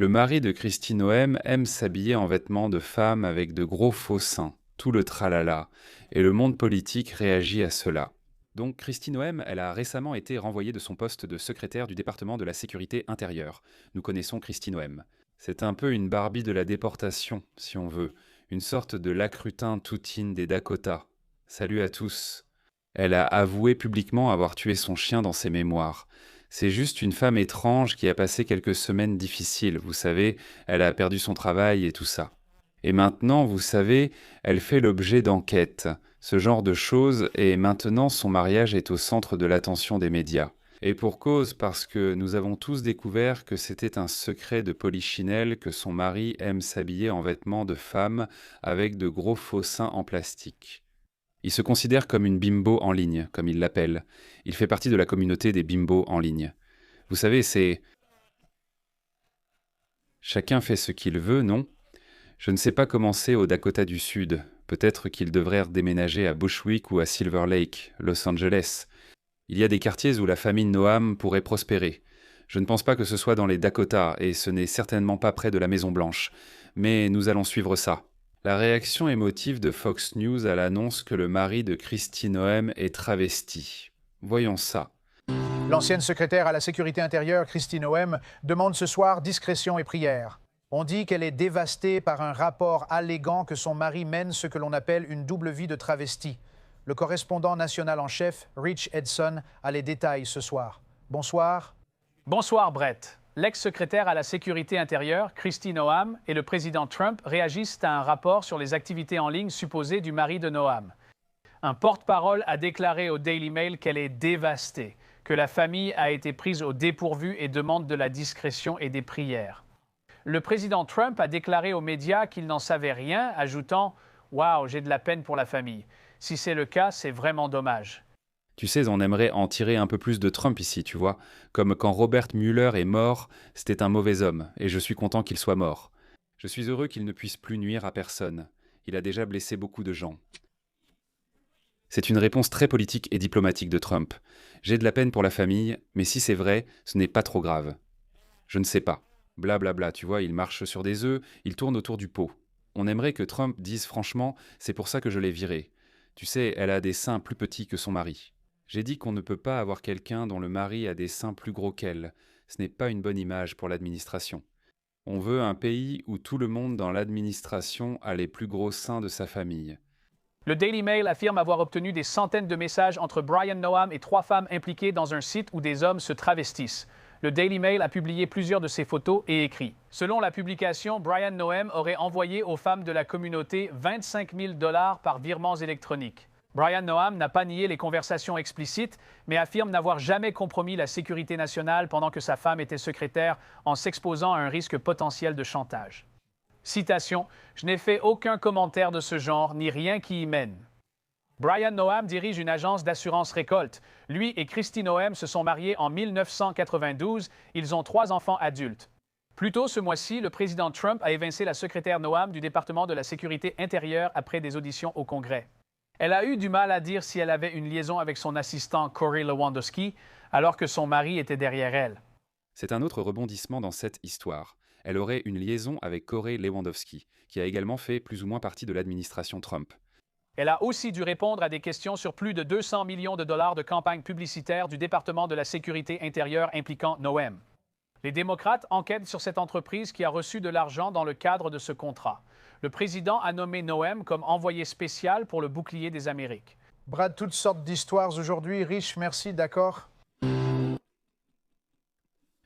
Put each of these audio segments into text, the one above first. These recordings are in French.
Le mari de Kristi Noem aime s'habiller en vêtements de femme avec de gros faux seins, tout le tralala, et le monde politique réagit à cela. Donc Kristi Noem, elle a récemment été renvoyée de son poste de secrétaire du département de la sécurité intérieure. Nous connaissons Kristi Noem. C'est un peu une Barbie de la déportation, si on veut, une sorte de lacrutin toutine des Dakota. Salut à tous. Elle a avoué publiquement avoir tué son chien dans ses mémoires. C'est juste une femme étrange qui a passé quelques semaines difficiles, vous savez, elle a perdu son travail et tout ça. Et maintenant, vous savez, elle fait l'objet d'enquêtes, ce genre de choses, et maintenant son mariage est au centre de l'attention des médias. Et pour cause, parce que nous avons tous découvert que c'était un secret de Polichinelle que son mari aime s'habiller en vêtements de femme avec de gros faux seins en plastique. Il se considère comme une bimbo en ligne, comme il l'appelle. Il fait partie de la communauté des bimbos en ligne. Vous savez, c'est... Chacun fait ce qu'il veut, non ? Je ne sais pas comment c'est au Dakota du Sud. Peut-être qu'il devrait déménager à Bushwick ou à Silver Lake, Los Angeles. Il y a des quartiers où la famille Noam pourrait prospérer. Je ne pense pas que ce soit dans les Dakota, et ce n'est certainement pas près de la Maison-Blanche. Mais nous allons suivre ça. La réaction émotive de Fox News à l'annonce que le mari de Kristi Noem est travesti. Voyons ça. L'ancienne secrétaire à la sécurité intérieure, Kristi Noem, demande ce soir discrétion et prière. On dit qu'elle est dévastée par un rapport alléguant que son mari mène ce que l'on appelle une double vie de travesti. Le correspondant national en chef, Rich Edson, a les détails ce soir. Bonsoir. Bonsoir, Brett. L'ex-secrétaire à la sécurité intérieure, Kristi Noam, et le président Trump réagissent à un rapport sur les activités en ligne supposées du mari de Noam. Un porte-parole a déclaré au Daily Mail qu'elle est dévastée, que la famille a été prise au dépourvu et demande de la discrétion et des prières. Le président Trump a déclaré aux médias qu'il n'en savait rien, ajoutant « Waouh, j'ai de la peine pour la famille. Si c'est le cas, c'est vraiment dommage. » Tu sais, on aimerait en tirer un peu plus de Trump ici, tu vois. Comme quand Robert Mueller est mort, c'était un mauvais homme, et je suis content qu'il soit mort. Je suis heureux qu'il ne puisse plus nuire à personne. Il a déjà blessé beaucoup de gens. C'est une réponse très politique et diplomatique de Trump. J'ai de la peine pour la famille, mais si c'est vrai, ce n'est pas trop grave. Je ne sais pas. Blablabla, bla bla, tu vois, il marche sur des œufs, il tourne autour du pot. On aimerait que Trump dise franchement, c'est pour ça que je l'ai virée. Tu sais, elle a des seins plus petits que son mari. J'ai dit qu'on ne peut pas avoir quelqu'un dont le mari a des seins plus gros qu'elle. Ce n'est pas une bonne image pour l'administration. On veut un pays où tout le monde dans l'administration a les plus gros seins de sa famille. Le Daily Mail affirme avoir obtenu des centaines de messages entre Brian Noam et 3 femmes impliquées dans un site où des hommes se travestissent. Le Daily Mail a publié plusieurs de ces photos et écrit. Selon la publication, Brian Noam aurait envoyé aux femmes de la communauté 25 000 $ par virements électroniques. Brian Noam n'a pas nié les conversations explicites, mais affirme n'avoir jamais compromis la sécurité nationale pendant que sa femme était secrétaire en s'exposant à un risque potentiel de chantage. Citation, « Je n'ai fait aucun commentaire de ce genre, ni rien qui y mène. » Brian Noam dirige une agence d'assurance récolte. Lui et Kristi Noem se sont mariés en 1992. Ils ont 3 enfants adultes. Plus tôt ce mois-ci, le président Trump a évincé la secrétaire Noam du département de la sécurité intérieure après des auditions au Congrès. Elle a eu du mal à dire si elle avait une liaison avec son assistant Corey Lewandowski, alors que son mari était derrière elle. C'est un autre rebondissement dans cette histoire. Elle aurait une liaison avec Corey Lewandowski, qui a également fait plus ou moins partie de l'administration Trump. Elle a aussi dû répondre à des questions sur plus de 200 millions de dollars de campagne publicitaire du département de la sécurité intérieure impliquant Noem. Les démocrates enquêtent sur cette entreprise qui a reçu de l'argent dans le cadre de ce contrat. Le président a nommé Noem comme envoyé spécial pour le bouclier des Amériques. Brad, toutes sortes d'histoires aujourd'hui. Rich, merci, d'accord?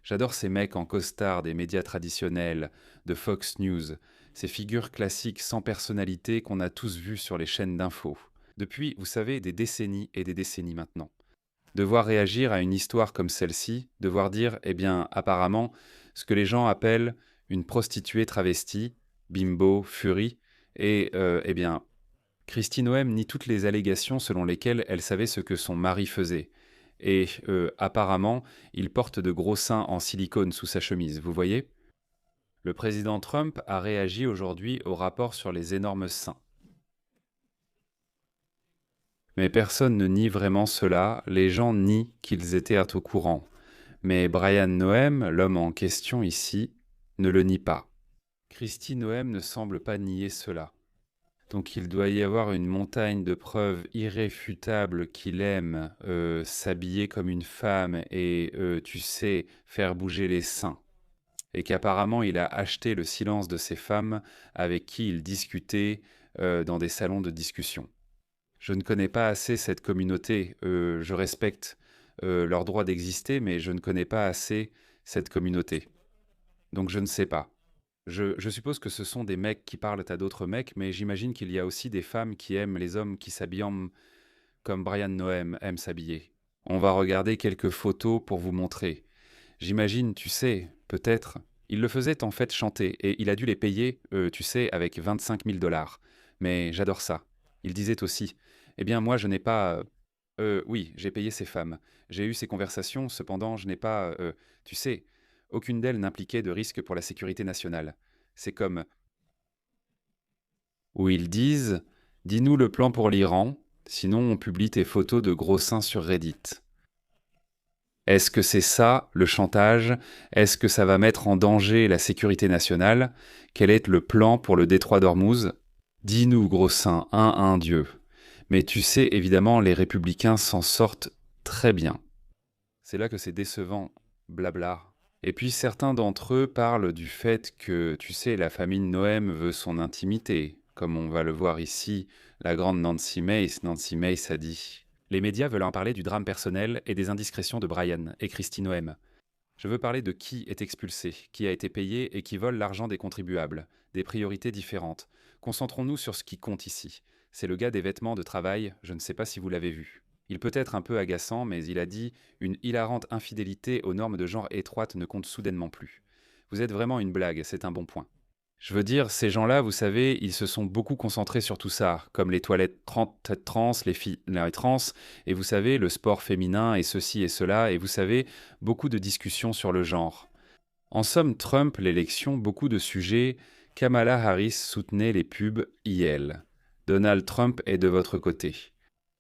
J'adore ces mecs en costard des médias traditionnels, de Fox News, ces figures classiques sans personnalité qu'on a tous vues sur les chaînes d'infos. Depuis, vous savez, des décennies et des décennies maintenant. Devoir réagir à une histoire comme celle-ci, devoir dire, eh bien, apparemment, ce que les gens appellent une prostituée travestie, bimbo, furie, et, eh bien, Kristi Noem nie toutes les allégations selon lesquelles elle savait ce que son mari faisait. Et, apparemment, il porte de gros seins en silicone sous sa chemise, vous voyez ? Le président Trump a réagi aujourd'hui au rapport sur les énormes seins. Mais personne ne nie vraiment cela, les gens nient qu'ils étaient au courant. Mais Brian Noem, l'homme en question ici, ne le nie pas. Kristi Noem ne semble pas nier cela. Donc il doit y avoir une montagne de preuves irréfutables qu'il aime s'habiller comme une femme et, tu sais, faire bouger les seins. Et qu'apparemment il a acheté le silence de ces femmes avec qui il discutait dans des salons de discussion. Je ne connais pas assez cette communauté, je respecte leur droit d'exister, mais je ne connais pas assez cette communauté. Donc je ne sais pas. Je suppose que ce sont des mecs qui parlent à d'autres mecs, mais j'imagine qu'il y a aussi des femmes qui aiment les hommes qui s'habillent comme Brian Noem aime s'habiller. On va regarder quelques photos pour vous montrer. J'imagine, tu sais, peut-être. Il le faisait en fait chanter, et il a dû les payer, tu sais, avec 25 000 $. Mais j'adore ça. Il disait aussi, eh bien moi je n'ai pas... oui, j'ai payé ces femmes. J'ai eu ces conversations, cependant je n'ai pas... tu sais, aucune d'elles n'impliquait de risque pour la sécurité nationale. C'est comme... Où ils disent, dis-nous le plan pour l'Iran, sinon on publie tes photos de gros seins sur Reddit. Est-ce que c'est ça, le chantage? Est-ce que ça va mettre en danger la sécurité nationale? Quel est le plan pour le détroit d'Ormuz? Dis-nous, gros saint, un Dieu. Mais tu sais, évidemment, les républicains s'en sortent très bien. C'est là que c'est décevant, blabla. Et puis certains d'entre eux parlent du fait que, tu sais, la famille Noem veut son intimité. Comme on va le voir ici, la grande Nancy Mace a dit... Les médias veulent en parler du drame personnel et des indiscrétions de Brian et Kristi Noem. Je veux parler de qui est expulsé, qui a été payé et qui vole l'argent des contribuables, des priorités différentes. Concentrons-nous sur ce qui compte ici. C'est le gars des vêtements de travail, je ne sais pas si vous l'avez vu. Il peut être un peu agaçant, mais il a dit « Une hilarante infidélité aux normes de genre étroites ne compte soudainement plus. Vous êtes vraiment une blague, c'est un bon point. » Je veux dire, ces gens-là, vous savez, ils se sont beaucoup concentrés sur tout ça, comme les toilettes trans, les filles trans, et vous savez, le sport féminin et ceci et cela, et vous savez, beaucoup de discussions sur le genre. En somme, Trump, l'élection, beaucoup de sujets, Kamala Harris soutenait les pubs IL. Donald Trump est de votre côté.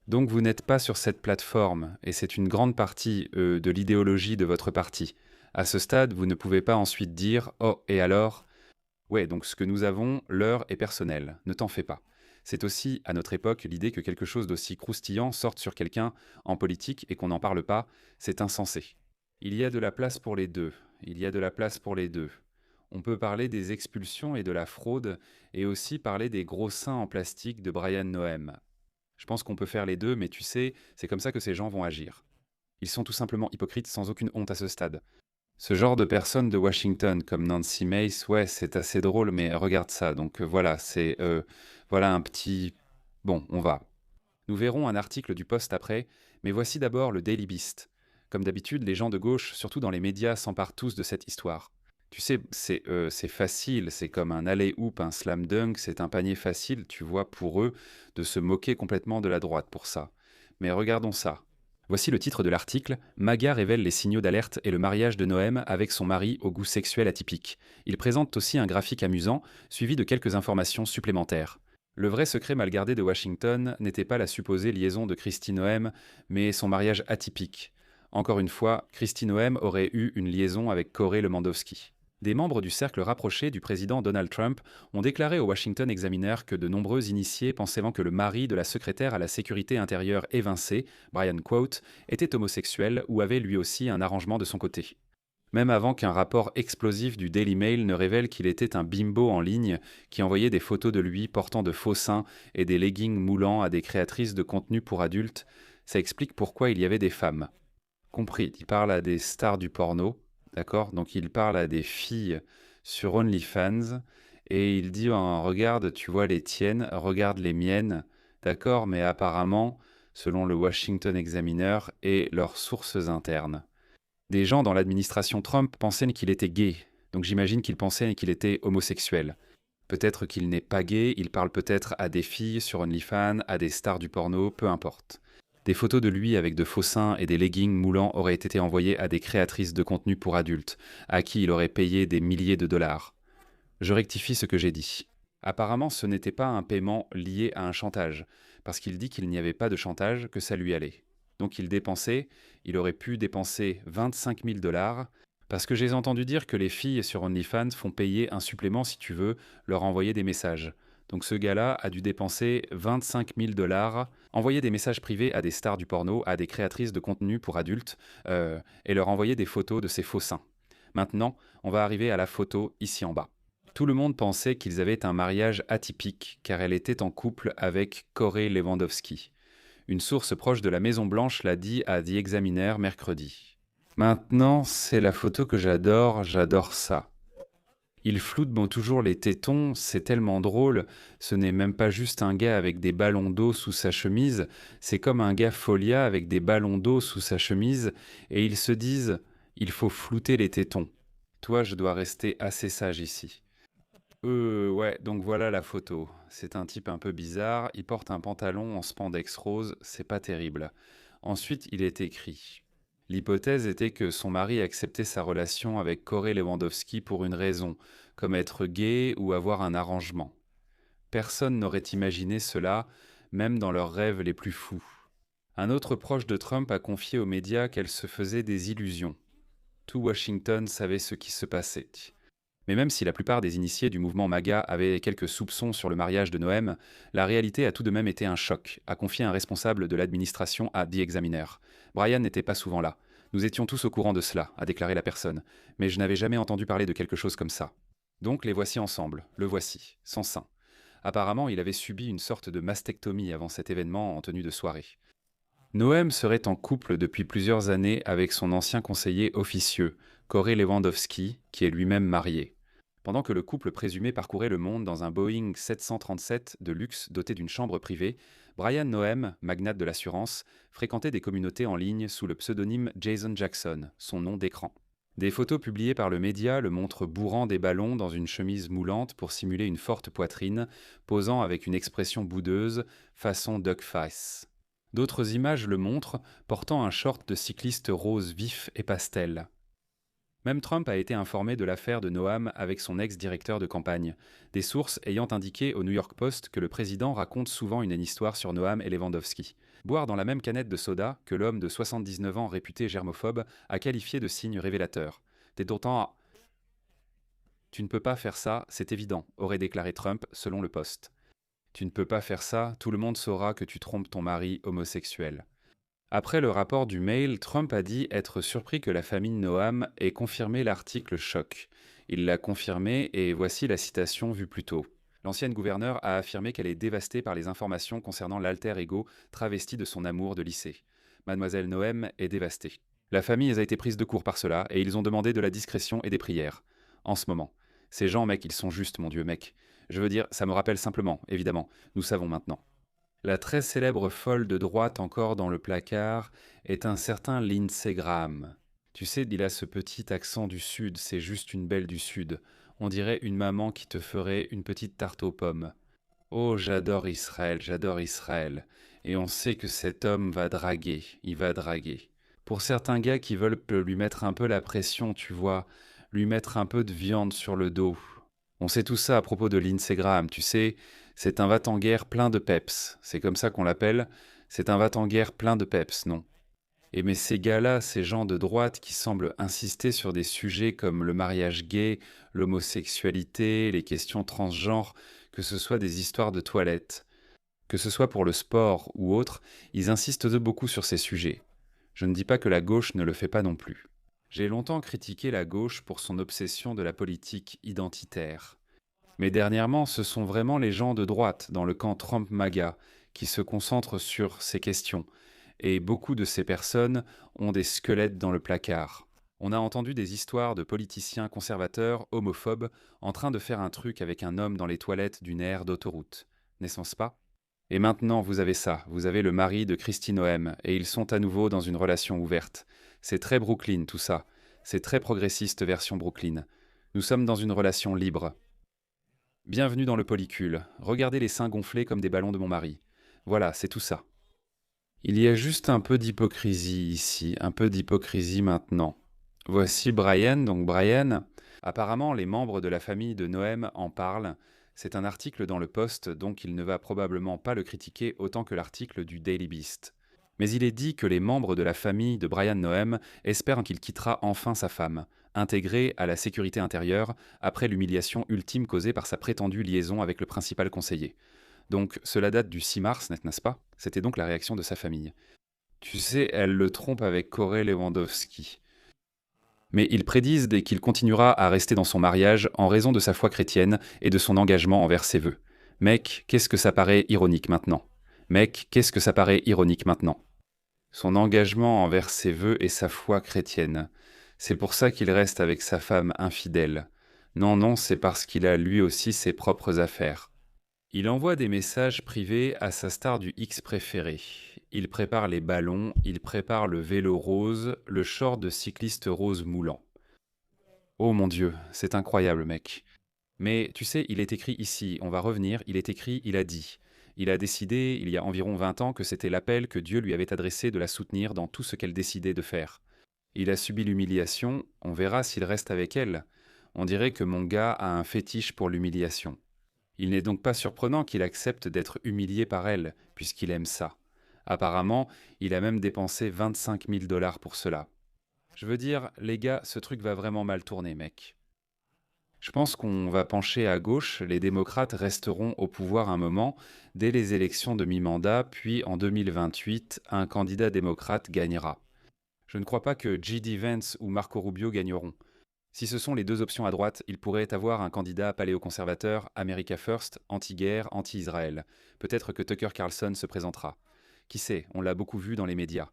Donc vous n'êtes pas sur cette plateforme, et c'est une grande partie de l'idéologie de votre parti. À ce stade, vous ne pouvez pas ensuite dire « Oh, et alors ?» Ouais, donc ce que nous avons, l'heure est personnelle, ne t'en fais pas. C'est aussi, à notre époque, l'idée que quelque chose d'aussi croustillant sorte sur quelqu'un en politique et qu'on n'en parle pas, c'est insensé. Il y a de la place pour les deux, il y a de la place pour les deux. On peut parler des expulsions et de la fraude, et aussi parler des gros seins en plastique de Brian Noem. Je pense qu'on peut faire les deux, mais tu sais, c'est comme ça que ces gens vont agir. Ils sont tout simplement hypocrites sans aucune honte à ce stade. Ce genre de personnes de Washington, comme Nancy Mace, ouais, c'est assez drôle, mais regarde ça. Donc voilà, c'est voilà un petit... Bon, on va. Nous verrons un article du Post après, mais voici d'abord le Daily Beast. Comme d'habitude, les gens de gauche, surtout dans les médias, s'emparent tous de cette histoire. Tu sais, c'est facile, c'est comme un alley-oop, un slam dunk, c'est un panier facile, tu vois, pour eux, de se moquer complètement de la droite pour ça. Mais regardons ça. Voici le titre de l'article. MAGA révèle les signaux d'alerte et le mariage de Noem avec son mari au goût sexuel atypique. Il présente aussi un graphique amusant, suivi de quelques informations supplémentaires. Le vrai secret mal gardé de Washington n'était pas la supposée liaison de Kristi Noem, mais son mariage atypique. Encore une fois, Kristi Noem aurait eu une liaison avec Corey Lewandowski. Des membres du cercle rapproché du président Donald Trump ont déclaré au Washington Examiner que de nombreux initiés pensant que le mari de la secrétaire à la sécurité intérieure évincée, Brian Quote, était homosexuel ou avait lui aussi un arrangement de son côté. Même avant qu'un rapport explosif du Daily Mail ne révèle qu'il était un bimbo en ligne qui envoyait des photos de lui portant de faux seins et des leggings moulants à des créatrices de contenu pour adultes, ça explique pourquoi il y avait des femmes. Compris, il parle à des stars du porno. D'accord? Donc il parle à des filles sur OnlyFans et il dit regarde, tu vois les tiennes, regarde les miennes, d'accord? Mais apparemment, selon le Washington Examiner et leurs sources internes, des gens dans l'administration Trump pensaient qu'il était gay, donc j'imagine qu'ils pensaient qu'il était homosexuel. Peut-être qu'il n'est pas gay, il parle peut-être à des filles sur OnlyFans, à des stars du porno, peu importe. Des photos de lui avec de faux seins et des leggings moulants auraient été envoyées à des créatrices de contenu pour adultes, à qui il aurait payé des milliers de dollars. Je rectifie ce que j'ai dit. Apparemment, ce n'était pas un paiement lié à un chantage, parce qu'il dit qu'il n'y avait pas de chantage, que ça lui allait. Donc il aurait pu dépenser 25 000 $, Parce que j'ai entendu dire que les filles sur OnlyFans font payer un supplément si tu veux leur envoyer des messages. Donc ce gars-là a dû dépenser 25 000 $, envoyer des messages privés à des stars du porno, à des créatrices de contenu pour adultes, et leur envoyer des photos de ses faux seins. Maintenant, on va arriver à la photo ici en bas. Tout le monde pensait qu'ils avaient un mariage atypique, car elle était en couple avec Corey Lewandowski. Une source proche de la Maison-Blanche l'a dit à The Examiner mercredi. Maintenant, c'est la photo que j'adore ça. Il floute toujours les tétons, c'est tellement drôle, ce n'est même pas juste un gars avec des ballons d'eau sous sa chemise, c'est comme un gars folia avec des ballons d'eau sous sa chemise, et ils se disent « il faut flouter les tétons ». Toi, je dois rester assez sage ici. Ouais, donc voilà la photo. C'est un type un peu bizarre, il porte un pantalon en spandex rose, c'est pas terrible. Ensuite, il est écrit. L'hypothèse était que son mari acceptait sa relation avec Corey Lewandowski pour une raison, comme être gay ou avoir un arrangement. Personne n'aurait imaginé cela, même dans leurs rêves les plus fous. Un autre proche de Trump a confié aux médias qu'elle se faisait des illusions. Tout Washington savait ce qui se passait. Mais même si la plupart des initiés du mouvement MAGA avaient quelques soupçons sur le mariage de Noem, la réalité a tout de même été un choc, a confié un responsable de l'administration à The Examiner. Brian n'était pas souvent là. Nous étions tous au courant de cela, a déclaré la personne, mais je n'avais jamais entendu parler de quelque chose comme ça. Donc les voici ensemble, le voici, sans sein. Apparemment, il avait subi une sorte de mastectomie avant cet événement en tenue de soirée. Noem serait en couple depuis plusieurs années avec son ancien conseiller officieux, Corey Lewandowski, qui est lui-même marié. Pendant que le couple présumé parcourait le monde dans un Boeing 737 de luxe doté d'une chambre privée, Brian Noem, magnate de l'assurance, fréquentait des communautés en ligne sous le pseudonyme Jason Jackson, son nom d'écran. Des photos publiées par le média le montrent bourrant des ballons dans une chemise moulante pour simuler une forte poitrine, posant avec une expression boudeuse, façon duckface. D'autres images le montrent portant un short de cycliste rose vif et pastel. Même Trump a été informé de l'affaire de Noam avec son ex-directeur de campagne, des sources ayant indiqué au New York Post que le président raconte souvent une histoire sur Noam et Lewandowski. Boire dans la même canette de soda que l'homme de 79 ans réputé germophobe a qualifié de signe révélateur. T'es d'autant à... Tu ne peux pas faire ça, c'est évident, aurait déclaré Trump selon le Post. Tu ne peux pas faire ça, tout le monde saura que tu trompes ton mari homosexuel. Après le rapport du Mail, Trump a dit être surpris que la famille Noam ait confirmé l'article choc. Il l'a confirmé et voici la citation vue plus tôt. L'ancienne gouverneure a affirmé qu'elle est dévastée par les informations concernant l'alter ego travesti de son amour de lycée. Mademoiselle Noem est dévastée. La famille a été prise de court par cela et ils ont demandé de la discrétion et des prières. En ce moment. Ces gens, mec, ils sont justes, mon Dieu, mec. Je veux dire, ça me rappelle simplement, évidemment, nous savons maintenant. La très célèbre folle de droite encore dans le placard est un certain Lindsey Graham. Tu sais, il a ce petit accent du Sud, c'est juste une belle du Sud. On dirait une maman qui te ferait une petite tarte aux pommes. Oh, j'adore Israël. Et on sait que cet homme va draguer, il va draguer. Pour certains gars qui veulent lui mettre un peu la pression, tu vois, lui mettre un peu de viande sur le dos. On sait tout ça à propos de Lindsey Graham, tu sais, c'est un va-t-en-guerre plein de peps, c'est comme ça qu'on l'appelle, c'est un va-t-en-guerre plein de peps, non. Et mais ces gars-là, ces gens de droite qui semblent insister sur des sujets comme le mariage gay, l'homosexualité, les questions transgenres, que ce soit des histoires de toilettes, que ce soit pour le sport ou autre, ils insistent beaucoup sur ces sujets. Je ne dis pas que la gauche ne le fait pas non plus. J'ai longtemps critiqué la gauche pour son obsession de la politique identitaire. Mais dernièrement, ce sont vraiment les gens de droite, dans le camp Trump-MAGA, qui se concentrent sur ces questions. Et beaucoup de ces personnes ont des squelettes dans le placard. On a entendu des histoires de politiciens conservateurs, homophobes, en train de faire un truc avec un homme dans les toilettes d'une aire d'autoroute. N'est-ce pas ? Et maintenant, vous avez ça, vous avez le mari de Kristi Noem, et ils sont à nouveau dans une relation ouverte. C'est très Brooklyn, tout ça. C'est très progressiste version Brooklyn. Nous sommes dans une relation libre. Bienvenue dans le polycule. Regardez les seins gonflés comme des ballons de mon mari. Voilà, c'est tout ça. Il y a juste un peu d'hypocrisie ici, un peu d'hypocrisie maintenant. Voici Brian, donc Brian. Apparemment, les membres de la famille de Noem en parlent. C'est un article dans le Post, donc il ne va probablement pas le critiquer autant que l'article du Daily Beast. Mais il est dit que les membres de la famille de Brian Noem espèrent qu'il quittera enfin sa femme. intégré à la sécurité intérieure après l'humiliation ultime causée par sa prétendue liaison avec le principal conseiller. Donc cela date du 6 mars, n'est-ce pas? C'était donc la réaction de sa famille. Tu sais, elle le trompe avec Corey Lewandowski. Mais ils prédisent qu'il continuera à rester dans son mariage en raison de sa foi chrétienne et de son engagement envers ses vœux. Mec, qu'est-ce que ça paraît ironique maintenant? Mec, qu'est-ce que ça paraît ironique maintenant? Son engagement envers ses vœux et sa foi chrétienne. C'est pour ça qu'il reste avec sa femme infidèle. Non, non, c'est parce qu'il a lui aussi ses propres affaires. Il envoie des messages privés à sa star du X préféré. Il prépare les ballons, il prépare le vélo rose, le short de cycliste rose moulant. Oh mon Dieu, c'est incroyable, mec. Mais tu sais, il est écrit ici, on va revenir, il est écrit, il a dit. Il a décidé, il y a environ 20 ans, que c'était l'appel que Dieu lui avait adressé de la soutenir dans tout ce qu'elle décidait de faire. Il a subi l'humiliation, on verra s'il reste avec elle. On dirait que mon gars a un fétiche pour l'humiliation. Il n'est donc pas surprenant qu'il accepte d'être humilié par elle, puisqu'il aime ça. Apparemment, il a même dépensé 25 000 $ pour cela. Je veux dire, les gars, ce truc va vraiment mal tourner, mec. Je pense qu'on va pencher à gauche, les démocrates resteront au pouvoir un moment, dès les élections de mi-mandat, puis en 2028, un candidat démocrate gagnera. Je ne crois pas que J.D. Vance ou Marco Rubio gagneront. Si ce sont les deux options à droite, il pourrait avoir un candidat paléoconservateur, America First, anti-guerre, anti-Israël. Peut-être que Tucker Carlson se présentera. Qui sait, on l'a beaucoup vu dans les médias.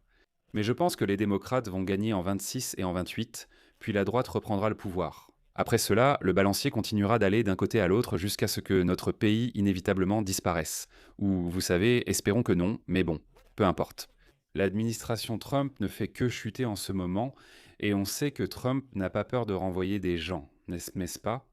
Mais je pense que les démocrates vont gagner en 26 et en 28, puis la droite reprendra le pouvoir. Après cela, le balancier continuera d'aller d'un côté à l'autre jusqu'à ce que notre pays inévitablement disparaisse. Ou, vous savez, espérons que non, mais bon, peu importe. L'administration Trump ne fait que chuter en ce moment, et on sait que Trump n'a pas peur de renvoyer des gens, n'est-ce pas?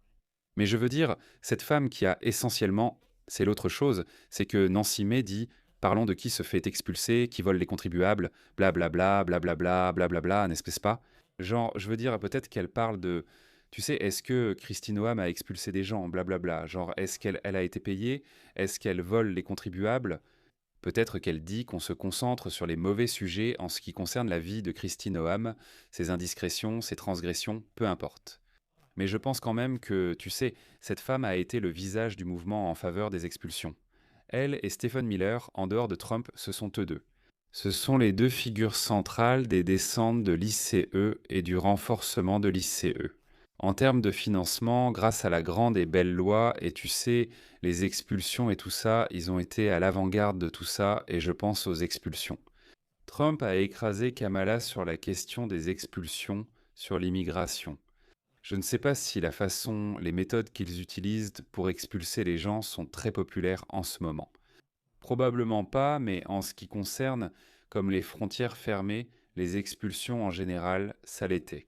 Mais je veux dire, cette femme qui a essentiellement, c'est l'autre chose, c'est que Nancy May dit parlons de qui se fait expulser, qui vole les contribuables, blablabla, blablabla, blablabla, n'est-ce pas? Genre, je veux dire, peut-être qu'elle parle de. Tu sais, est-ce que Kristi Noam a expulsé des gens, blablabla? Genre, est-ce qu'elle a été payée? Est-ce qu'elle vole les contribuables? Peut-être qu'elle dit qu'on se concentre sur les mauvais sujets en ce qui concerne la vie de Kristi Noam, ses indiscrétions, ses transgressions, peu importe. Mais je pense quand même que, tu sais, cette femme a été le visage du mouvement en faveur des expulsions. Elle et Stephen Miller, en dehors de Trump, ce sont eux deux. Ce sont les deux figures centrales des descentes de l'ICE et du renforcement de l'ICE. En termes de financement, grâce à la grande et belle loi, et tu sais, les expulsions et tout ça, ils ont été à l'avant-garde de tout ça, et je pense aux expulsions. Trump a écrasé Kamala sur la question des expulsions, sur l'immigration. Je ne sais pas si la façon, les méthodes qu'ils utilisent pour expulser les gens sont très populaires en ce moment. Probablement pas, mais en ce qui concerne, comme les frontières fermées, les expulsions en général, ça l'était.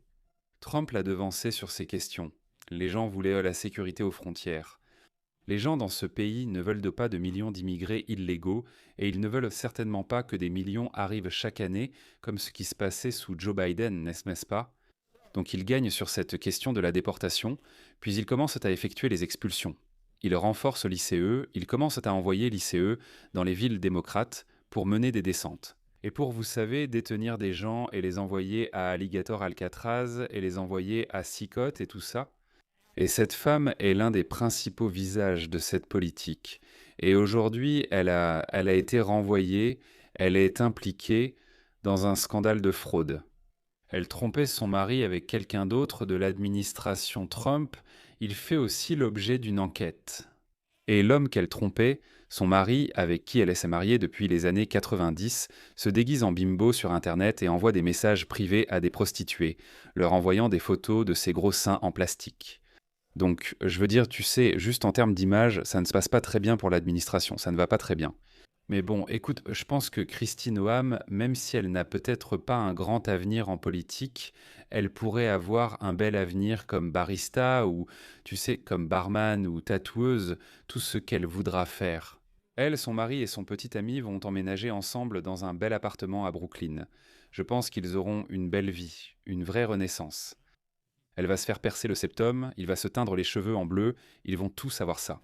Trump l'a devancé sur ces questions. Les gens voulaient la sécurité aux frontières. Les gens dans ce pays ne veulent pas de millions d'immigrés illégaux et ils ne veulent certainement pas que des millions arrivent chaque année comme ce qui se passait sous Joe Biden, n'est-ce pas? Donc ils gagnent sur cette question de la déportation, puis ils commencent à effectuer les expulsions. Ils renforcent l'ICE, ils commencent à envoyer l'ICE dans les villes démocrates pour mener des descentes. Et pour, vous savez, détenir des gens et les envoyer à Alligator Alcatraz et les envoyer à Sicotte et tout ça. Et cette femme est l'un des principaux visages de cette politique. Et aujourd'hui, elle a été renvoyée, elle est impliquée dans un scandale de fraude. Elle trompait son mari avec quelqu'un d'autre de l'administration Trump. Il fait aussi l'objet d'une enquête. Et l'homme qu'elle trompait, son mari, avec qui elle s'est mariée depuis les années 90, se déguise en bimbo sur Internet et envoie des messages privés à des prostituées, leur envoyant des photos de ses gros seins en plastique. Donc, je veux dire, tu sais, juste en termes d'image, ça ne se passe pas très bien pour l'administration, ça ne va pas très bien. Mais bon, écoute, je pense que Kristi Noam, même si elle n'a peut-être pas un grand avenir en politique, elle pourrait avoir un bel avenir comme barista ou, tu sais, comme barman ou tatoueuse, tout ce qu'elle voudra faire. Elle, son mari et son petit ami vont emménager ensemble dans un bel appartement à Brooklyn. Je pense qu'ils auront une belle vie, une vraie renaissance. Elle va se faire percer le septum, il va se teindre les cheveux en bleu, ils vont tous avoir ça.